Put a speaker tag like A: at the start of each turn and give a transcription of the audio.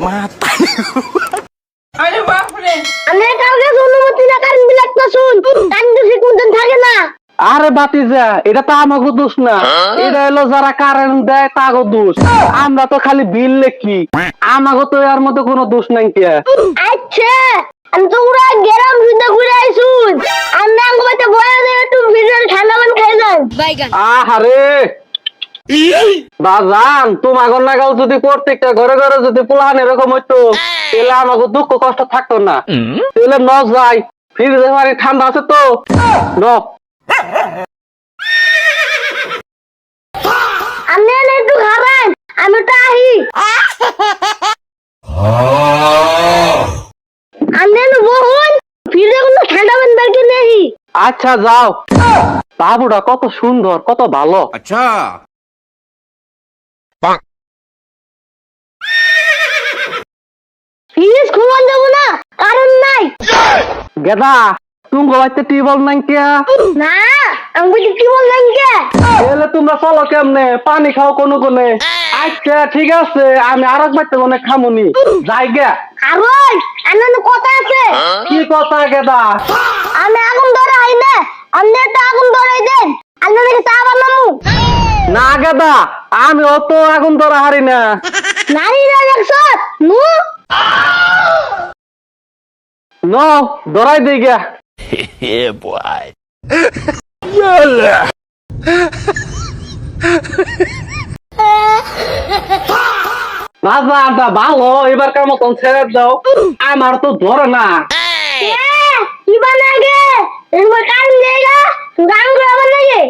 A: মাথা
B: আরে বাপরে
C: আমি কালকে অনুমতি না কারেন্ট বিল একটা শুন কারেন্ট ঠিক মতন থাকে না।
D: আরে বাতিজা, এটা তো আমাকে দোষ না, এটা হলো যারা কারেন্ট দেয় তাগো দোষ। আমরা তো খালি বিল লেখি, আমাকে তো এর মধ্যে কোনো দোষ নাই কে।
C: আচ্ছা আমি তো পুরো গেরাম শুনতে ঘুরে আইছুন। আমি আঙ্গুবাতে বয়া দিয়ে একটু ভিডিও ঠান্ডা পানি খাই যান।
D: আহারে বাজান, তোমাকে নাগাল যদি প্রত্যেকটা ঘরে ঘরে যদি প্লান এরকম হইতো তাহলে আমাকে দুঃখ কষ্ট থাকতো না। তাহলে ন যাই, ফ্রিজে পানি ঠান্ডা আছে তো ন।
C: আমি একটু খাবেন, আমি তো আহি। আমি বহুন ফিরে কোনো ঠান্ডা পানি বাকি নেই।
D: আচ্ছা যাও। বাবুটা কত সুন্দর, কত ভালো।
A: আচ্ছা
C: ফিজ ঘুমান যাবো না, কারণ নাই।
D: গেদা তুমি বাড়িতে টিউবওয়েল নাই কে?
C: না আমি বলছি কি বললেন কে?
D: তাহলে তোমরা চলো কেমনে, পানি খাও কোনো কোনে? আচ্ছা ঠিক আছে, আমি আর এক বাড়িতে কোনে খামুনি যাই গে।
C: আরোই আনন্দ কথা আছে।
D: কি কথা গেদা?
C: আমি আগুন ধরে আই না, আমি একটা আগুন ধরাই দেন, আমি নাকি চা বানামু।
D: না গেদা, আমি অত আগুন ধরা হারি না।
C: নারী না দেখছো নু
D: ন ধরাই দিই গিয়া।
A: yeah boy
D: বাজারটা ভালো, এবারকার মতন ছেড়ে দাও, আমার তো ধরে না।
C: কি বানাগে এবার কান দেগা গান গাওয়া লাগে।